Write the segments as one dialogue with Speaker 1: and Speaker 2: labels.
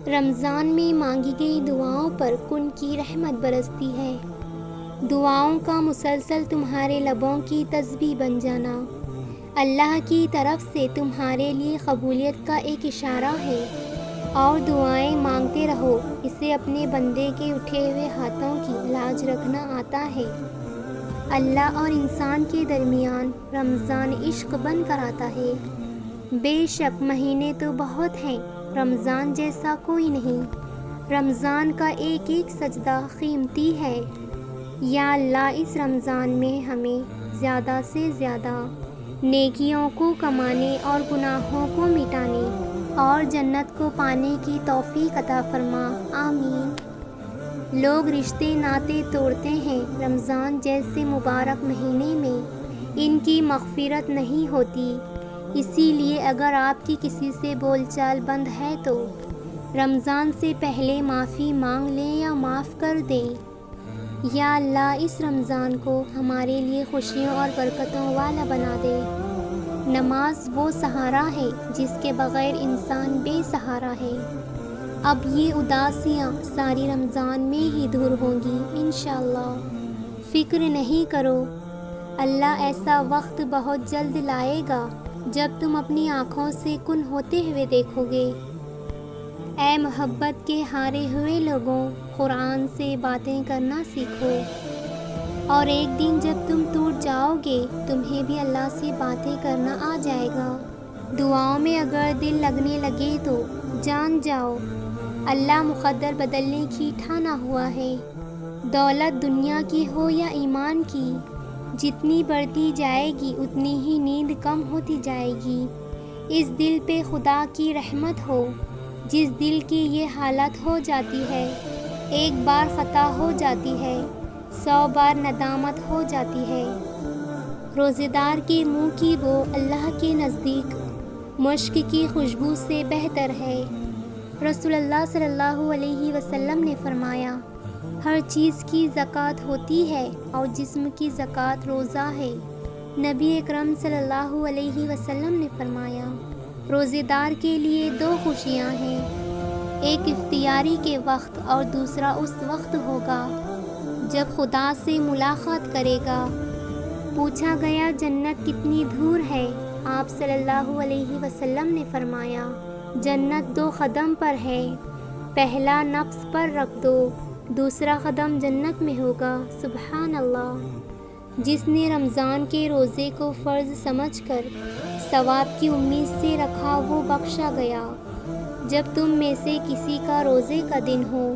Speaker 1: رمضان میں مانگی گئی دعاؤں پر کن کی رحمت برستی ہے۔ دعاؤں کا مسلسل تمہارے لبوں کی تسبیح بن جانا اللہ کی طرف سے تمہارے لیے قبولیت کا ایک اشارہ ہے، اور دعائیں مانگتے رہو، اسے اپنے بندے کے اٹھے ہوئے ہاتھوں کی لاج رکھنا آتا ہے۔ اللہ اور انسان کے درمیان رمضان عشق بن کر آتا ہے۔ بے شک مہینے تو بہت ہیں، رمضان جیسا کوئی نہیں۔ رمضان کا ایک ایک سجدہ قیمتی ہے۔ یا اللہ، اس رمضان میں ہمیں زیادہ سے زیادہ نیکیوں کو کمانے اور گناہوں کو مٹانے اور جنت کو پانے کی توفیق عطا فرما، آمین۔ لوگ رشتے ناطے توڑتے ہیں، رمضان جیسے مبارک مہینے میں ان کی مغفرت نہیں ہوتی۔ اسی لیے اگر آپ کی کسی سے بول چال بند ہے تو رمضان سے پہلے معافی مانگ لیں یا معاف کر دیں۔ یا اللہ، اس رمضان کو ہمارے لیے خوشیوں اور برکتوں والا بنا دے۔ نماز وہ سہارا ہے جس کے بغیر انسان بے سہارا ہے۔ اب یہ اداسیاں ساری رمضان میں ہی دور ہوں گی انشاءاللہ۔ فکر نہیں کرو، اللہ ایسا وقت بہت جلد لائے گا جب تم اپنی آنکھوں سے کن ہوتے ہوئے دیکھو گے۔ اے محبت کے ہارے ہوئے لوگوں، قرآن سے باتیں کرنا سیکھو، اور ایک دن جب تم ٹوٹ جاؤ گے تمہیں بھی اللہ سے باتیں کرنا آ جائے گا۔ دعاؤں میں اگر دل لگنے لگے تو جان جاؤ اللہ مقدر بدلنے کی ٹھانا ہوا ہے۔ دولت دنیا کی ہو یا ایمان کی، جتنی بڑھتی جائے گی اتنی ہی نیند کم ہوتی جائے گی۔ اس دل پہ خدا کی رحمت ہو، جس دل کی یہ حالت ہو جاتی ہے، ایک بار خطا ہو جاتی ہے 100 بار ندامت ہو جاتی ہے۔ روزے دار کے منہ کی بو اللہ کے نزدیک مشک کی خوشبو سے بہتر ہے۔ رسول اللہ صلی اللہ علیہ وسلم نے فرمایا، ہر چیز کی زکوٰۃ ہوتی ہے اور جسم کی زکوٰۃ روزہ ہے۔ نبی اکرم صلی اللہ علیہ وسلم نے فرمایا، روزے دار کے لیے 2 خوشیاں ہیں، ایک افطاری کے وقت اور دوسرا اس وقت ہوگا جب خدا سے ملاقات کرے گا۔ پوچھا گیا جنت کتنی دور ہے؟ آپ صلی اللہ علیہ وسلم نے فرمایا، جنت 2 قدم پر ہے، پہلا نفس پر رکھ دو، دوسرا قدم جنت میں ہوگا۔ سبحان اللہ۔ جس نے رمضان کے روزے کو فرض سمجھ کر ثواب کی امید سے رکھا وہ بخشا گیا۔ جب تم میں سے کسی کا روزے کا دن ہو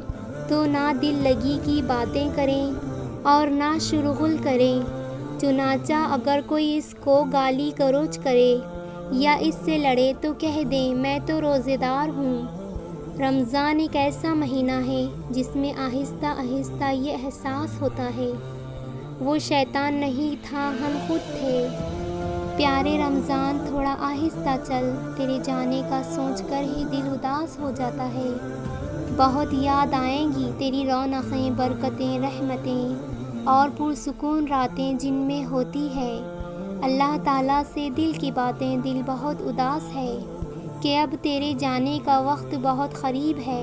Speaker 1: تو نہ دل لگی کی باتیں کریں اور نہ شرغل کریں، چنانچہ اگر کوئی اس کو گالی گلوچ کرے یا اس سے لڑے تو کہہ دیں میں تو روزے دار ہوں۔ رمضان ایک ایسا مہینہ ہے جس میں آہستہ آہستہ یہ احساس ہوتا ہے وہ شیطان نہیں تھا، ہم خود تھے۔ پیارے رمضان، تھوڑا آہستہ چل، تیرے جانے کا سوچ کر ہی دل اداس ہو جاتا ہے۔ بہت یاد آئیں گی تیری رونقیں، برکتیں، رحمتیں اور پرسکون راتیں جن میں ہوتی ہے اللہ تعالیٰ سے دل کی باتیں۔ دل بہت اداس ہے کہ اب تیرے جانے کا وقت بہت قریب ہے۔